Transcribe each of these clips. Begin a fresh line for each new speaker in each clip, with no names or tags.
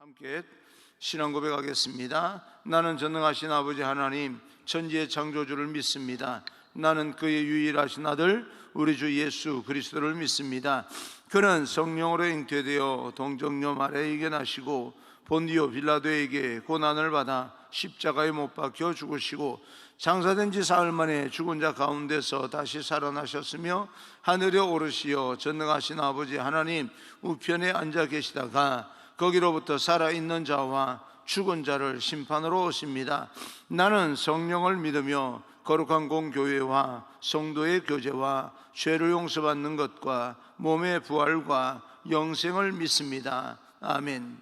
함께 신앙 고백하겠습니다. 나는 전능하신 아버지 하나님 천지의 창조주를 믿습니다. 나는 그의 유일하신 아들 우리 주 예수 그리스도를 믿습니다. 그는 성령으로 잉태되어 동정녀 아래에게 나시고 본디오 빌라도에게 고난을 받아 십자가에 못 박혀 죽으시고 장사된 지 사흘 만에 죽은 자 가운데서 다시 살아나셨으며 하늘에 오르시어 전능하신 아버지 하나님 우편에 앉아 계시다가 거기로부터 살아있는 자와 죽은 자를 심판으로 오십니다. 나는 성령을 믿으며 거룩한 공교회와 성도의 교제와 죄를 용서받는 것과 몸의 부활과 영생을 믿습니다. 아멘.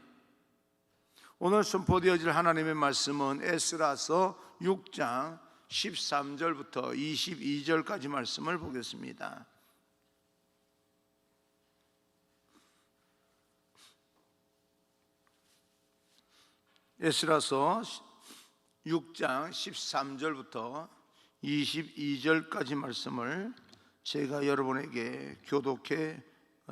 오늘 선포되어질 하나님의 말씀은 에스라서 6장 13절부터 22절까지 말씀을 보겠습니다. 에스라서 6장 13절부터 22절까지 말씀을 제가 여러분에게 교독해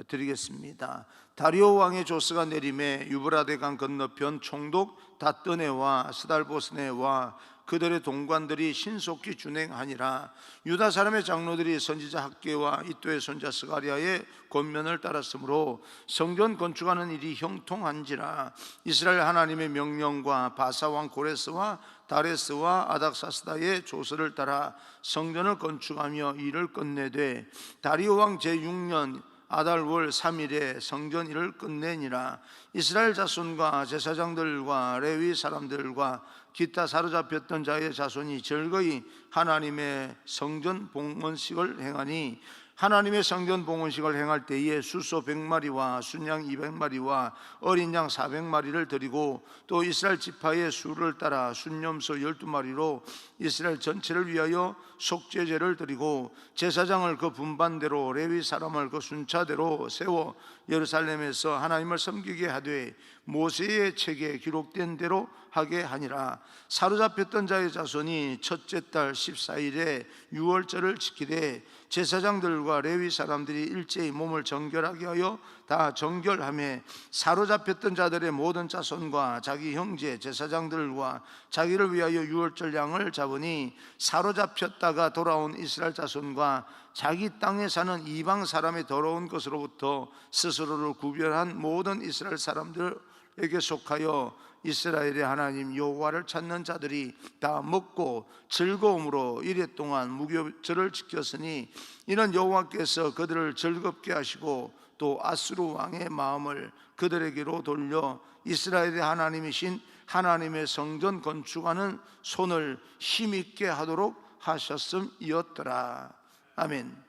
드리겠습니다. 다리오 왕의 조서가 내림에 유브라데 강 건너편 총독 다뜨네와 스달보스네와 그들의 동관들이 신속히 준행하니라. 유다 사람의 장로들이 선지자 학개와 이도의 손자 스가랴의 권면을 따랐으므로 성전 건축하는 일이 형통한지라. 이스라엘 하나님의 명령과 바사왕 고레스와 다레스와 아닥사스다의 조서를 따라 성전을 건축하며 일을 끝내되 다리오 왕 제6년 아달월 3일에 성전 일을 끝내니라. 이스라엘 자손과 제사장들과 레위 사람들과 기타 사로잡혔던 자의 자손이 즐거이 하나님의 성전 봉헌식을 행하니 하나님의 성전 봉헌식을 행할 때에 수소 100마리와 순양 200마리와 어린 양 400마리를 드리고 또 이스라엘 지파의 수를 따라 순염소 12마리로 이스라엘 전체를 위하여 속죄제를 드리고 제사장을 그 분반대로 레위 사람을 그 순차대로 세워 예루살렘에서 하나님을 섬기게 하되 모세의 책에 기록된 대로 하게 하니라. 사로잡혔던 자의 자손이 첫째 달 14일에 유월절을 지키되 제사장들과 레위 사람들이 일제히 몸을 정결하게 하여 다 정결하며 사로잡혔던 자들의 모든 자손과 자기 형제 제사장들과 자기를 위하여 유월절 양을 잡으니 사로잡혔다가 돌아온 이스라엘 자손과 자기 땅에 사는 이방 사람의 더러운 것으로부터 스스로를 구별한 모든 이스라엘 사람들에게 속하여 이스라엘의 하나님 여호와를 찾는 자들이 다 먹고 즐거움으로 이랫동안 무교절을 지켰으니 이는 여호와께서 그들을 즐겁게 하시고 또 아수르 왕의 마음을 그들에게로 돌려 이스라엘의 하나님이신 하나님의 성전 건축하는 손을 힘있게 하도록 하셨음이었더라. 아멘.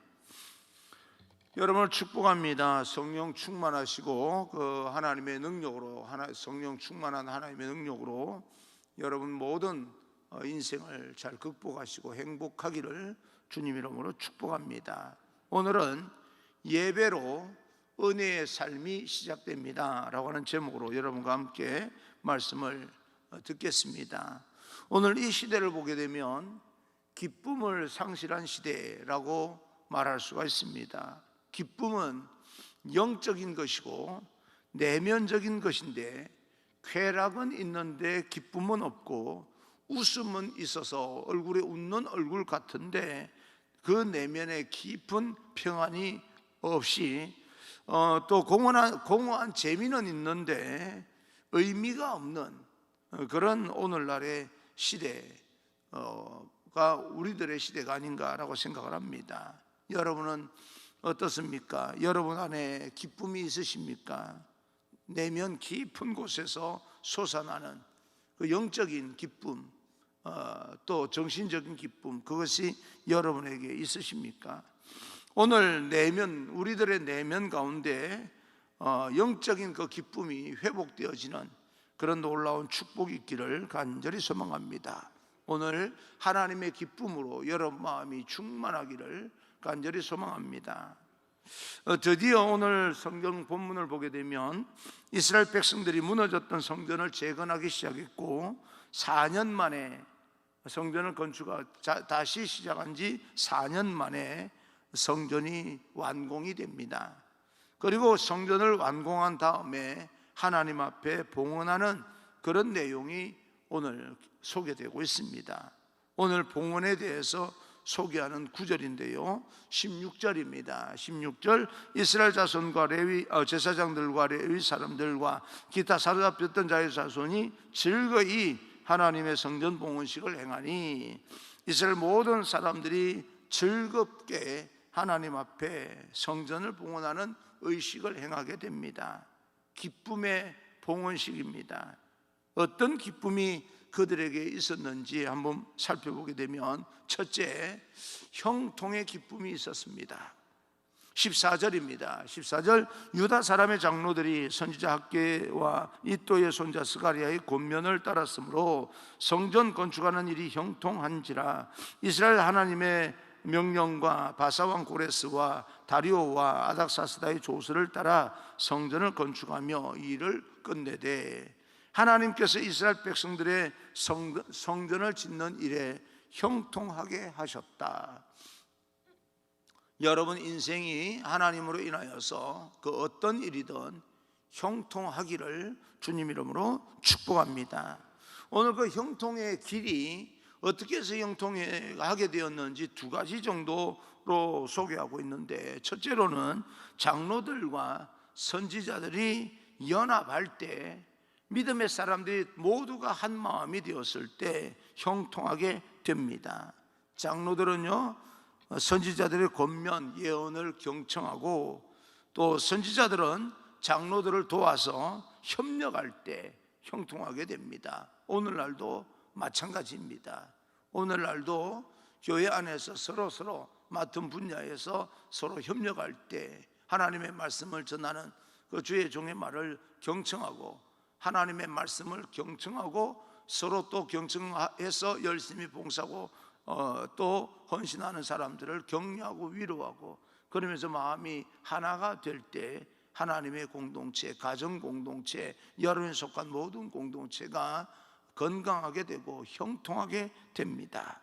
여러분을 축복합니다. 성령 충만하시고 그 하나님의 능력으로 성령 충만한 하나님의 능력으로 여러분 모든 인생을 잘 극복하시고 행복하기를 주님 이름으로 축복합니다. 오늘은 예배로 은혜의 삶이 시작됩니다 라고 하는 제목으로 여러분과 함께 말씀을 듣겠습니다. 오늘 이 시대를 보게 되면 기쁨을 상실한 시대라고 말할 수가 있습니다. 기쁨은 영적인 것이고 내면적인 것인데 쾌락은 있는데 기쁨은 없고 웃음은 있어서 얼굴에 웃는 얼굴 같은데 그 내면에 깊은 평안이 없이 또 공허한 재미는 있는데 의미가 없는 그런 오늘날의 시대가 우리들의 시대가 아닌가라고 생각을 합니다. 여러분은 어떻습니까? 여러분 안에 기쁨이 있으십니까? 내면 깊은 곳에서 솟아나는 그 영적인 기쁨, 또 정신적인 기쁨, 그것이 여러분에게 있으십니까? 오늘 우리들의 내면 가운데 영적인 그 기쁨이 회복되어지는 그런 놀라운 축복이 있기를 간절히 소망합니다. 오늘 하나님의 기쁨으로 여러분 마음이 충만하기를 간절히 소망합니다. 드디어 오늘 성경 본문을 보게 되면 이스라엘 백성들이 무너졌던 성전을 재건하기 시작했고 4년 만에 성전을 다시 시작한 지 4년 만에 성전이 완공이 됩니다. 그리고 성전을 완공한 다음에 하나님 앞에 봉헌하는 그런 내용이 오늘 소개되고 있습니다. 오늘 봉헌에 대해서 소개하는 구절인데요, 16절입니다. 16절, 이스라엘 자손과 레위 제사장들과 레위 사람들과 기타 사로잡혔던 자의 자손이 즐거이 하나님의 성전 봉헌식을 행하니, 이스라엘 모든 사람들이 즐겁게 하나님 앞에 성전을 봉헌하는 의식을 행하게 됩니다. 기쁨의 봉헌식입니다. 어떤 기쁨이 그들에게 있었는지 한번 살펴보게 되면, 첫째, 형통의 기쁨이 있었습니다. 14절입니다. 14절, 유다 사람의 장로들이 선지자 학개와 이또의 손자 스가리아의 권면을 따랐으므로 성전 건축하는 일이 형통한지라. 이스라엘 하나님의 명령과 바사왕 고레스와 다리오와 아닥사스다의 조서를 따라 성전을 건축하며 이 일을 끝내되, 하나님께서 이스라엘 백성들의 성전을 짓는 일에 형통하게 하셨다. 여러분 인생이 하나님으로 인하여서 그 어떤 일이든 형통하기를 주님 이름으로 축복합니다. 오늘 그 형통의 길이 어떻게 해서 형통하게 되었는지 두 가지 정도로 소개하고 있는데, 첫째로는 장로들과 선지자들이 연합할 때, 믿음의 사람들이 모두가 한 마음이 되었을 때 형통하게 됩니다. 장로들은요, 선지자들의 권면, 예언을 경청하고, 또 선지자들은 장로들을 도와서 협력할 때 형통하게 됩니다. 오늘날도 마찬가지입니다. 오늘날도 교회 안에서 서로 맡은 분야에서 서로 협력할 때 하나님의 말씀을 전하는 그 주의 종의 말을 경청하고, 하나님의 말씀을 경청하고 서로 또 경청해서 열심히 봉사하고 또 헌신하는 사람들을 격려하고 위로하고, 그러면서 마음이 하나가 될 때 하나님의 공동체, 가정 공동체, 여러분이 속한 모든 공동체가 건강하게 되고 형통하게 됩니다.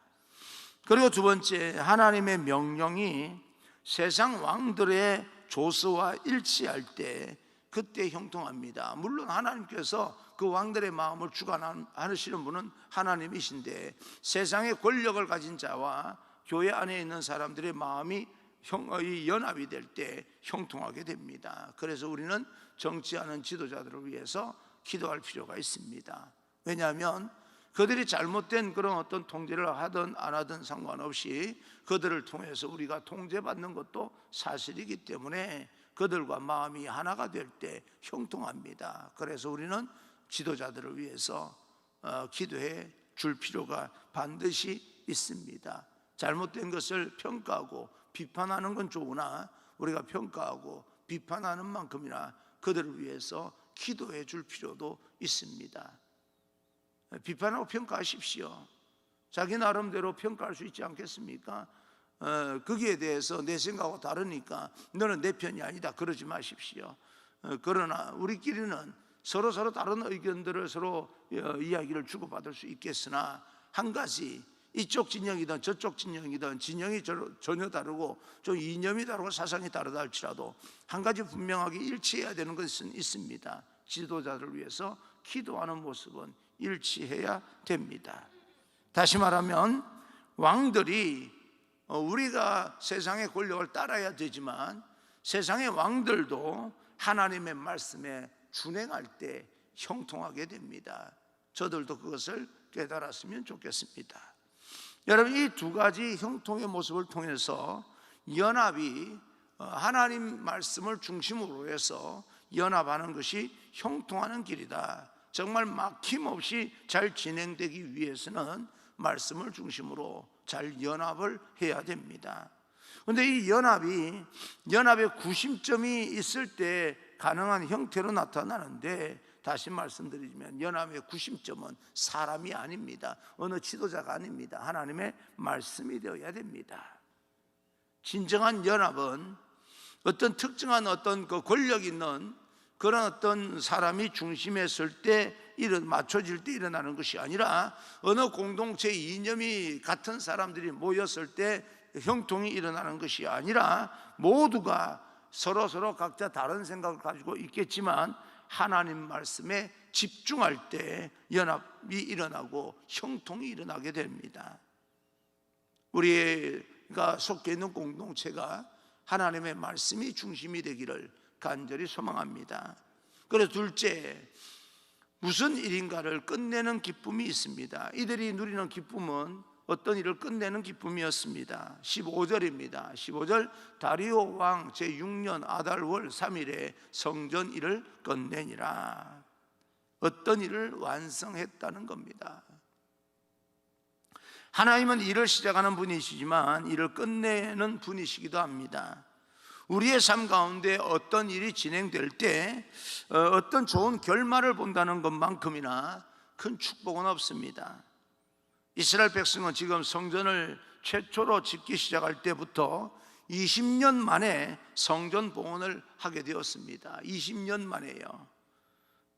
그리고 두 번째, 하나님의 명령이 세상 왕들의 조서와 일치할 때 그때 형통합니다. 물론 하나님께서 그 왕들의 마음을 주관하시는 분은 하나님이신데, 세상의 권력을 가진 자와 교회 안에 있는 사람들의 마음이 연합이 될 때 형통하게 됩니다. 그래서 우리는 정치하는 지도자들을 위해서 기도할 필요가 있습니다. 왜냐하면 그들이 잘못된 그런 어떤 통제를 하든 안 하든 상관없이 그들을 통해서 우리가 통제받는 것도 사실이기 때문에 그들과 마음이 하나가 될 때 형통합니다. 그래서 우리는 지도자들을 위해서 기도해 줄 필요가 반드시 있습니다. 잘못된 것을 평가하고 비판하는 건 좋으나, 우리가 평가하고 비판하는 만큼이나 그들을 위해서 기도해 줄 필요도 있습니다. 비판하고 평가하십시오. 자기 나름대로 평가할 수 있지 않겠습니까? 거기에 대해서 내 생각하고 다르니까 너는 내 편이 아니다 그러지 마십시오. 그러나 우리끼리는 서로 다른 의견들을 서로 이야기를 주고받을 수 있겠으나, 한 가지, 이쪽 진영이든 저쪽 진영이든 진영이 전혀 다르고 좀 이념이 다르고 사상이 다르다 할지라도 한 가지 분명하게 일치해야 되는 것은 있습니다. 지도자들을 위해서 기도하는 모습은 일치해야 됩니다. 다시 말하면 왕들이 우리가 세상의 권력을 따라야 되지만 세상의 왕들도 하나님의 말씀에 준행할 때 형통하게 됩니다. 저들도 그것을 깨달았으면 좋겠습니다. 여러분, 이 두 가지 형통의 모습을 통해서 연합이 하나님 말씀을 중심으로 해서 연합하는 것이 형통하는 길이다. 정말 막힘없이 잘 진행되기 위해서는 말씀을 중심으로 잘 연합을 해야 됩니다. 그런데 이 연합의 구심점이 있을 때 가능한 형태로 나타나는데, 다시 말씀드리면 연합의 구심점은 사람이 아닙니다. 어느 지도자가 아닙니다. 하나님의 말씀이 되어야 됩니다. 진정한 연합은 어떤 특정한 어떤 그 권력 있는 그런 어떤 사람이 중심에 설 때 맞춰질 때 일어나는 것이 아니라, 어느 공동체 이념이 같은 사람들이 모였을 때 형통이 일어나는 것이 아니라, 모두가 서로 각자 다른 생각을 가지고 있겠지만 하나님 말씀에 집중할 때 연합이 일어나고 형통이 일어나게 됩니다. 우리가 속해 있는 공동체가 하나님의 말씀이 중심이 되기를 간절히 소망합니다. 그래서 둘째, 무슨 일인가를 끝내는 기쁨이 있습니다. 이들이 누리는 기쁨은 어떤 일을 끝내는 기쁨이었습니다. 15절입니다. 15절, 다리오 왕 제6년 아달월 3일에 성전 일을 끝내니라. 어떤 일을 완성했다는 겁니다. 하나님은 일을 시작하는 분이시지만 일을 끝내는 분이시기도 합니다. 우리의 삶 가운데 어떤 일이 진행될 때 어떤 좋은 결말을 본다는 것만큼이나 큰 축복은 없습니다. 이스라엘 백성은 지금 성전을 최초로 짓기 시작할 때부터 20년 만에 성전 봉헌을 하게 되었습니다. 20년 만에요.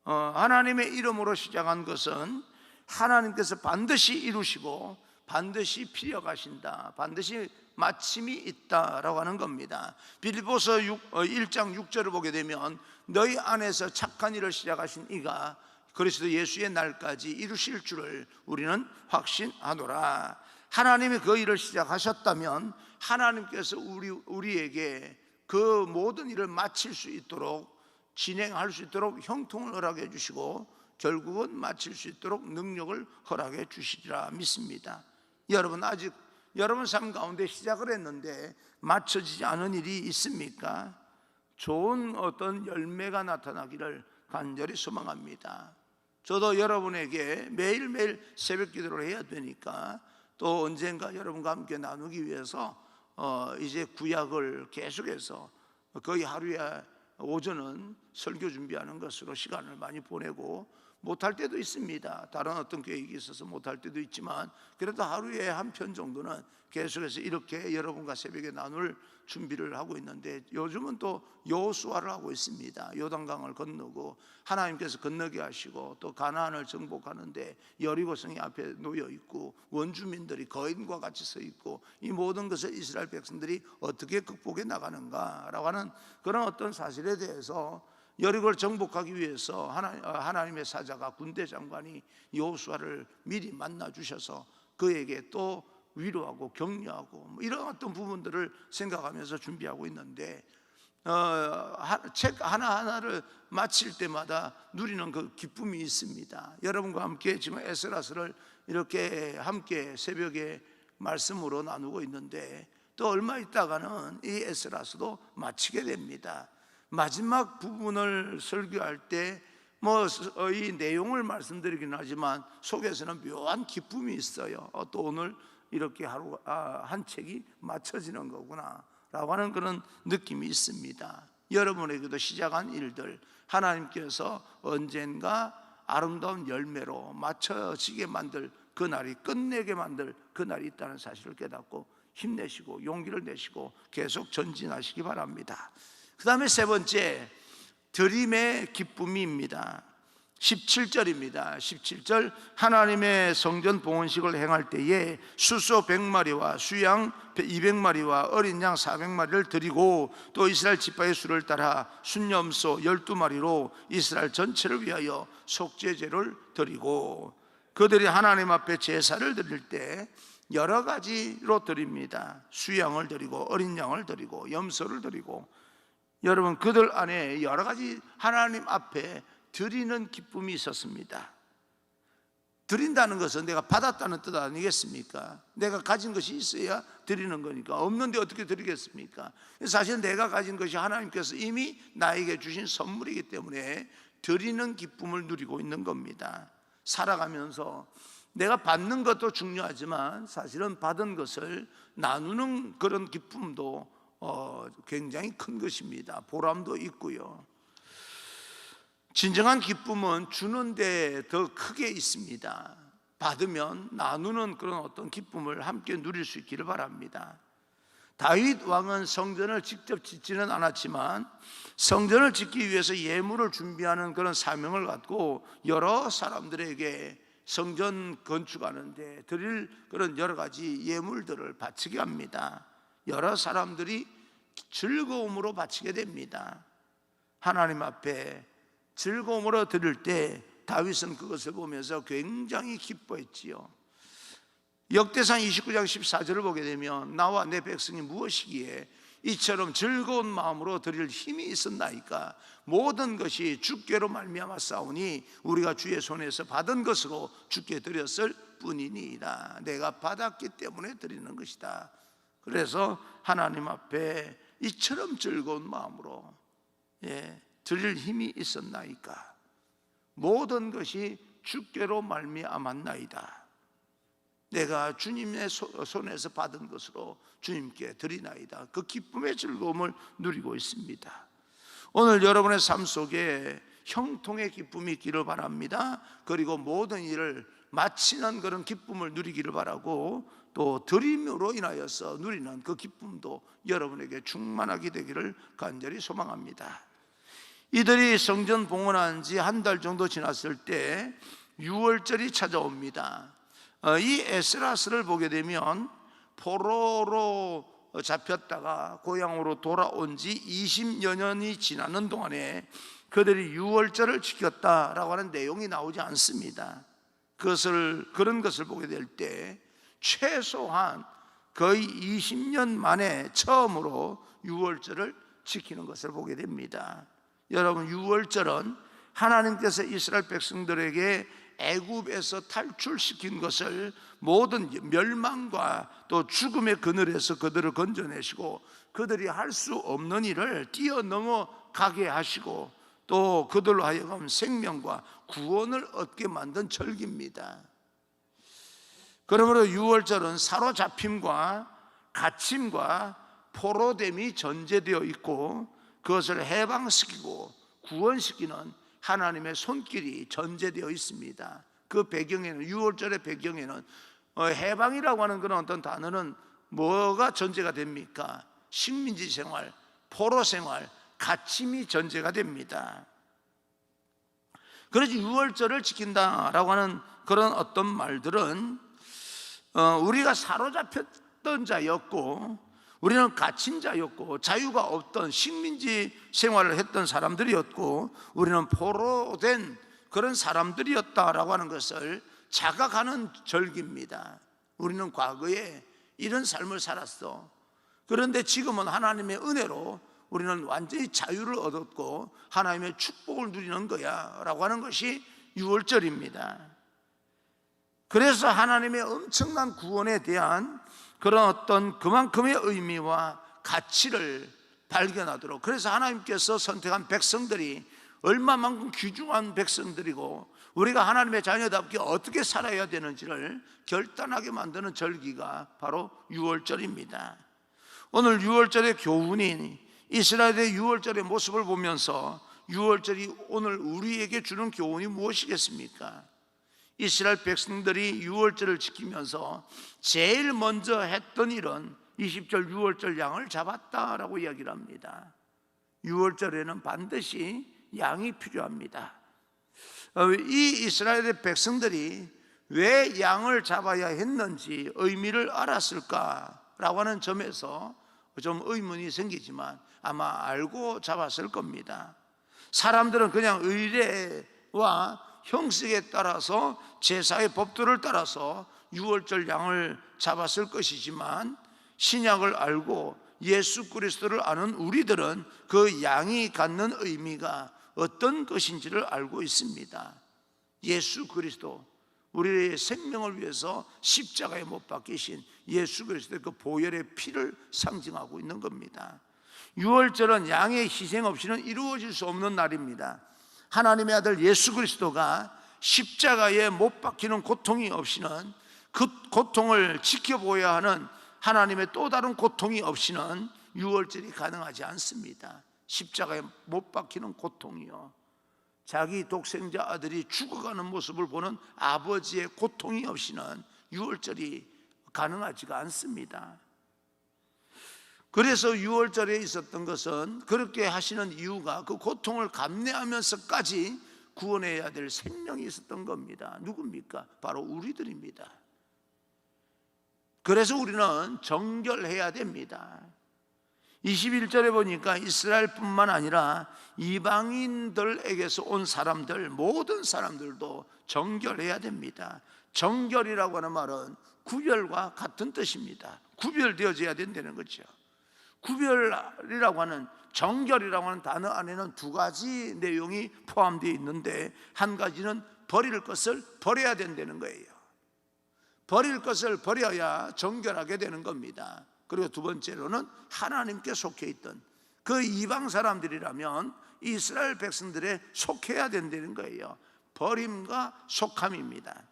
하나님의 이름으로 시작한 것은 하나님께서 반드시 이루시고 반드시 필요하신다, 반드시 마침이 있다라고 하는 겁니다. 빌립보서 1장 6절을 보게 되면 너희 안에서 착한 일을 시작하신 이가 그리스도 예수의 날까지 이루실 줄을 우리는 확신하노라. 하나님이 그 일을 시작하셨다면 하나님께서 우리에게 그 모든 일을 마칠 수 있도록, 진행할 수 있도록 형통을 허락해 주시고 결국은 마칠 수 있도록 능력을 허락해 주시리라 믿습니다. 여러분, 아직 여러분 삶 가운데 시작을 했는데 맞춰지지 않은 일이 있습니까? 좋은 어떤 열매가 나타나기를 간절히 소망합니다. 저도 여러분에게 매일매일 새벽 기도를 해야 되니까 또 언젠가 여러분과 함께 나누기 위해서 이제 구약을 계속해서 거의 하루에 오전은 설교 준비하는 것으로 시간을 많이 보내고, 못할 때도 있습니다. 다른 어떤 계획이 있어서 못할 때도 있지만 그래도 하루에 한 편 정도는 계속해서 이렇게 여러분과 새벽에 나눌 준비를 하고 있는데, 요즘은 또 여호수아를 하고 있습니다. 요단강을 건너고 하나님께서 건너게 하시고 또 가나안을 정복하는데 여리고성이 앞에 놓여 있고 원주민들이 거인과 같이 서 있고, 이 모든 것을 이스라엘 백성들이 어떻게 극복해 나가는가라고 하는 그런 어떤 사실에 대해서 여리고를 정복하기 위해서 하나님의 사자가, 군대 장관이 여호수아를 미리 만나 주셔서 그에게 또 위로하고 격려하고 이런 어떤 부분들을 생각하면서 준비하고 있는데, 책 하나하나를 마칠 때마다 누리는 그 기쁨이 있습니다. 여러분과 함께 지금 에스라스를 이렇게 함께 새벽에 말씀으로 나누고 있는데 또 얼마 있다가는 이 에스라스도 마치게 됩니다. 마지막 부분을 설교할 때 이 내용을 말씀드리긴 하지만 속에서는 묘한 기쁨이 있어요. 또 오늘 이렇게 하루 한 책이 맞춰지는 거구나 라고 하는 그런 느낌이 있습니다. 여러분에게도 시작한 일들 하나님께서 언젠가 아름다운 열매로 맞춰지게 만들 그날이, 끝내게 만들 그날이 있다는 사실을 깨닫고 힘내시고 용기를 내시고 계속 전진하시기 바랍니다. 그 다음에 세 번째, 드림의 기쁨입니다. 17절입니다. 17절, 하나님의 성전 봉헌식을 행할 때에 수소 100마리와 수양 200마리와 어린 양 400마리를 드리고 또 이스라엘 지파의 수를 따라 순염소 12마리로 이스라엘 전체를 위하여 속죄제를 드리고, 그들이 하나님 앞에 제사를 드릴 때 여러 가지로 드립니다. 수양을 드리고 어린 양을 드리고 염소를 드리고, 여러분 그들 안에 여러 가지 하나님 앞에 드리는 기쁨이 있었습니다. 드린다는 것은 내가 받았다는 뜻 아니겠습니까? 내가 가진 것이 있어야 드리는 거니까. 없는데 어떻게 드리겠습니까? 사실 내가 가진 것이 하나님께서 이미 나에게 주신 선물이기 때문에 드리는 기쁨을 누리고 있는 겁니다. 살아가면서 내가 받는 것도 중요하지만 사실은 받은 것을 나누는 그런 기쁨도 굉장히 큰 것입니다. 보람도 있고요. 진정한 기쁨은 주는데 더 크게 있습니다. 받으면 나누는 그런 어떤 기쁨을 함께 누릴 수 있기를 바랍니다. 다윗 왕은 성전을 직접 짓지는 않았지만 성전을 짓기 위해서 예물을 준비하는 그런 사명을 갖고 여러 사람들에게 성전 건축하는데 드릴 그런 여러 가지 예물들을 바치게 합니다. 여러 사람들이 즐거움으로 바치게 됩니다. 하나님 앞에 즐거움으로 드릴 때 다윗은 그것을 보면서 굉장히 기뻐했지요. 역대상 29장 14절을 보게 되면 나와 내 백성이 무엇이기에 이처럼 즐거운 마음으로 드릴 힘이 있었나이까. 모든 것이 주께로 말미암아 싸우니 우리가 주의 손에서 받은 것으로 주께 드렸을 뿐이니이다. 내가 받았기 때문에 드리는 것이다. 그래서 하나님 앞에 이처럼 즐거운 마음으로 드릴 힘이 있었나이까. 모든 것이 주께로 말미암았나이다. 내가 주님의 손에서 받은 것으로 주님께 드리나이다. 그 기쁨의 즐거움을 누리고 있습니다. 오늘 여러분의 삶 속에 형통의 기쁨이 있기를 바랍니다. 그리고 모든 일을 마치는 그런 기쁨을 누리기를 바라고, 또 드림으로 인하여서 누리는 그 기쁨도 여러분에게 충만하게 되기를 간절히 소망합니다. 이들이 성전 봉헌한 지 한 달 정도 지났을 때 유월절이 찾아옵니다. 이 에스라스를 보게 되면 포로로 잡혔다가 고향으로 돌아온 지 20여 년이 지나는 동안에 그들이 유월절을 지켰다라고 하는 내용이 나오지 않습니다. 그런 것을 보게 될 때 최소한 거의 20년 만에 처음으로 유월절을 지키는 것을 보게 됩니다. 여러분, 유월절은 하나님께서 이스라엘 백성들에게 애굽에서 탈출시킨 것을 모든 멸망과 또 죽음의 그늘에서 그들을 건져내시고 그들이 할 수 없는 일을 뛰어넘어 가게 하시고 또 그들로 하여금 생명과 구원을 얻게 만든 절기입니다. 그러므로 유월절은 사로잡힘과 갇힘과 포로됨이 전제되어 있고 그것을 해방시키고 구원시키는 하나님의 손길이 전제되어 있습니다. 그 배경에는, 유월절의 배경에는 해방이라고 하는 그런 어떤 단어는 뭐가 전제가 됩니까? 식민지 생활, 포로 생활, 갇힘이 전제가 됩니다. 그래서 유월절을 지킨다라고 하는 그런 어떤 말들은 우리가 사로잡혔던 자였고 우리는 갇힌 자였고 자유가 없던 식민지 생활을 했던 사람들이었고 우리는 포로된 그런 사람들이었다라고 하는 것을 자각하는 절기입니다. 우리는 과거에 이런 삶을 살았어. 그런데 지금은 하나님의 은혜로 우리는 완전히 자유를 얻었고 하나님의 축복을 누리는 거야 라고 하는 것이 유월절입니다. 그래서 하나님의 엄청난 구원에 대한 그런 어떤 그만큼의 의미와 가치를 발견하도록, 그래서 하나님께서 선택한 백성들이 얼마만큼 귀중한 백성들이고 우리가 하나님의 자녀답게 어떻게 살아야 되는지를 결단하게 만드는 절기가 바로 유월절입니다. 오늘 유월절의 교훈인 이스라엘의 유월절의 모습을 보면서 유월절이 오늘 우리에게 주는 교훈이 무엇이겠습니까? 이스라엘 백성들이 유월절을 지키면서 제일 먼저 했던 일은 20절 유월절 양을 잡았다라고 이야기를 합니다. 유월절에는 반드시 양이 필요합니다. 이 이스라엘의 백성들이 왜 양을 잡아야 했는지 의미를 알았을까라고 하는 점에서 좀 의문이 생기지만 아마 알고 잡았을 겁니다. 사람들은 그냥 의례와 형식에 따라서 제사의 법도를 따라서 유월절 양을 잡았을 것이지만 신약을 알고 예수 그리스도를 아는 우리들은 그 양이 갖는 의미가 어떤 것인지를 알고 있습니다. 예수 그리스도, 우리의 생명을 위해서 십자가에 못 박히신 예수 그리스도의 그 보혈의 피를 상징하고 있는 겁니다. 유월절은 양의 희생 없이는 이루어질 수 없는 날입니다. 하나님의 아들 예수 그리스도가 십자가에 못 박히는 고통이 없이는, 그 고통을 지켜보아야 하는 하나님의 또 다른 고통이 없이는 유월절이 가능하지 않습니다. 십자가에 못 박히는 고통이요, 자기 독생자 아들이 죽어가는 모습을 보는 아버지의 고통이 없이는 유월절이 가능하지가 않습니다. 그래서 유월절에 있었던 것은, 그렇게 하시는 이유가 그 고통을 감내하면서까지 구원해야 될 생명이 있었던 겁니다. 누굽니까? 바로 우리들입니다. 그래서 우리는 정결해야 됩니다. 21절에 보니까 이스라엘뿐만 아니라 이방인들에게서 온 사람들, 모든 사람들도 정결해야 됩니다. 정결이라고 하는 말은 구별과 같은 뜻입니다. 구별되어져야 된다는 거죠. 구별이라고 하는, 정결이라고 하는 단어 안에는 두 가지 내용이 포함되어 있는데, 한 가지는 버릴 것을 버려야 된다는 거예요. 버릴 것을 버려야 정결하게 되는 겁니다. 그리고 두 번째로는 하나님께 속해 있던 그 이방 사람들이라면 이스라엘 백성들에 속해야 된다는 거예요. 버림과 속함입니다.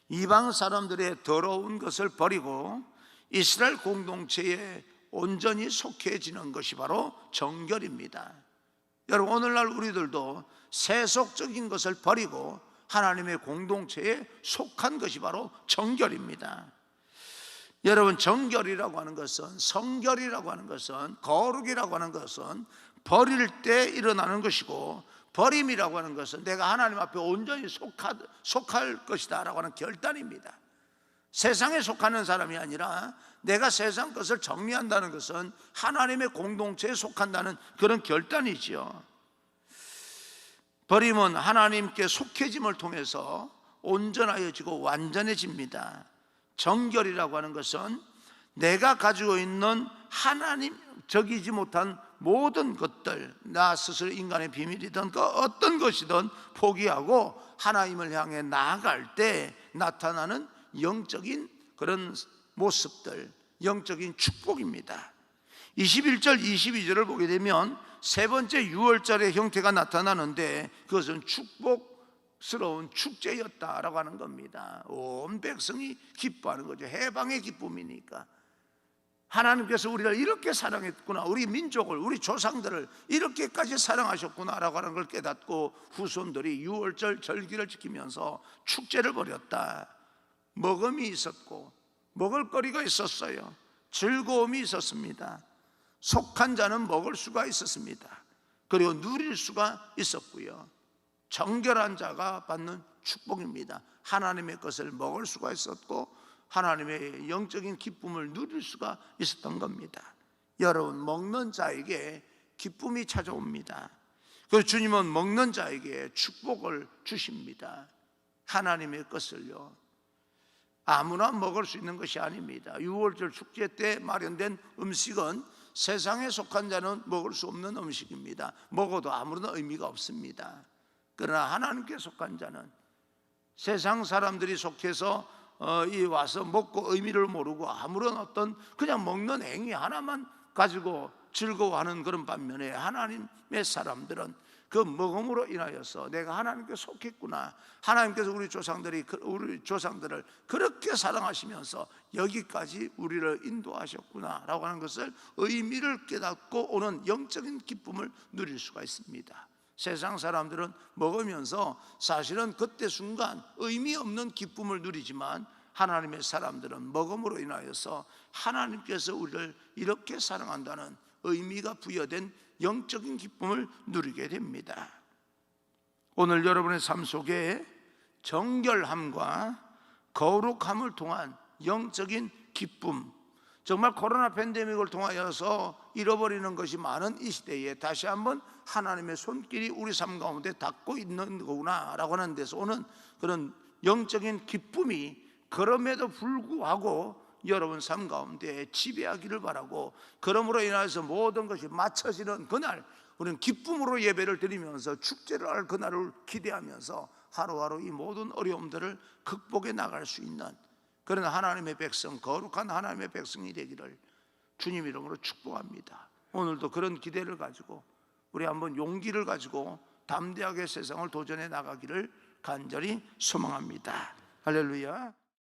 이방 사람들의 더러운 것을 버리고 이스라엘 공동체에 온전히 속해지는 것이 바로 정결입니다. 여러분, 오늘날 우리들도 세속적인 것을 버리고 하나님의 공동체에 속한 것이 바로 정결입니다. 여러분, 정결이라고 하는 것은, 성결이라고 하는 것은, 거룩이라고 하는 것은 버릴 때 일어나는 것이고, 버림이라고 하는 것은 내가 하나님 앞에 온전히 속할 것이다 라고 하는 결단입니다. 세상에 속하는 사람이 아니라 내가 세상 것을 정리한다는 것은 하나님의 공동체에 속한다는 그런 결단이지요. 버림은 하나님께 속해짐을 통해서 온전하여지고 완전해집니다. 정결이라고 하는 것은 내가 가지고 있는 하나님적이지 못한 모든 것들, 나 스스로 인간의 비밀이든 그 어떤 것이든 포기하고 하나님을 향해 나아갈 때 나타나는 영적인 그런 모습들, 영적인 축복입니다. 21절, 22절을 보게 되면 세 번째 유월절의 형태가 나타나는데, 그것은 축복스러운 축제였다라고 하는 겁니다. 온 백성이 기뻐하는 거죠. 해방의 기쁨이니까. 하나님께서 우리를 이렇게 사랑했구나, 우리 민족을, 우리 조상들을 이렇게까지 사랑하셨구나라고 하는 걸 깨닫고 후손들이 유월절 절기를 지키면서 축제를 벌였다. 먹음이 있었고 먹을거리가 있었어요. 즐거움이 있었습니다. 속한 자는 먹을 수가 있었습니다. 그리고 누릴 수가 있었고요. 정결한 자가 받는 축복입니다. 하나님의 것을 먹을 수가 있었고 하나님의 영적인 기쁨을 누릴 수가 있었던 겁니다. 여러분, 먹는 자에게 기쁨이 찾아옵니다. 그래서 주님은 먹는 자에게 축복을 주십니다. 하나님의 것을요, 아무나 먹을 수 있는 것이 아닙니다. 유월절 축제 때 마련된 음식은 세상에 속한 자는 먹을 수 없는 음식입니다. 먹어도 아무런 의미가 없습니다. 그러나 하나님께 속한 자는, 세상 사람들이 속해서 와서 먹고 의미를 모르고 아무런 어떤 그냥 먹는 행위 하나만 가지고 즐거워하는 그런 반면에, 하나님의 사람들은 그 먹음으로 인하여서 내가 하나님께 속했구나, 하나님께서 우리 조상들을 그렇게 사랑하시면서 여기까지 우리를 인도하셨구나 라고 하는 것을, 의미를 깨닫고 오는 영적인 기쁨을 누릴 수가 있습니다. 세상 사람들은 먹으면서 사실은 그때 순간 의미 없는 기쁨을 누리지만, 하나님의 사람들은 먹음으로 인하여서 하나님께서 우리를 이렇게 사랑한다는 의미가 부여된 영적인 기쁨을 누리게 됩니다. 오늘 여러분의 삶 속에 정결함과 거룩함을 통한 영적인 기쁨, 정말 코로나 팬데믹을 통하여서 잃어버리는 것이 많은 이 시대에 다시 한번 하나님의 손길이 우리 삶 가운데 닿고 있는 거구나 라고 하는 데서 오는 그런 영적인 기쁨이, 그럼에도 불구하고 여러분 삶 가운데 지배하기를 바라고, 그러므로 인해서 모든 것이 맞춰지는 그날 우리는 기쁨으로 예배를 드리면서 축제를 할 그날을 기대하면서 하루하루 이 모든 어려움들을 극복해 나갈 수 있는 그런 하나님의 백성, 거룩한 하나님의 백성이 되기를 주님 이름으로 축복합니다. 오늘도 그런 기대를 가지고 우리 한번 용기를 가지고 담대하게 세상을 도전해 나가기를 간절히 소망합니다. 할렐루야.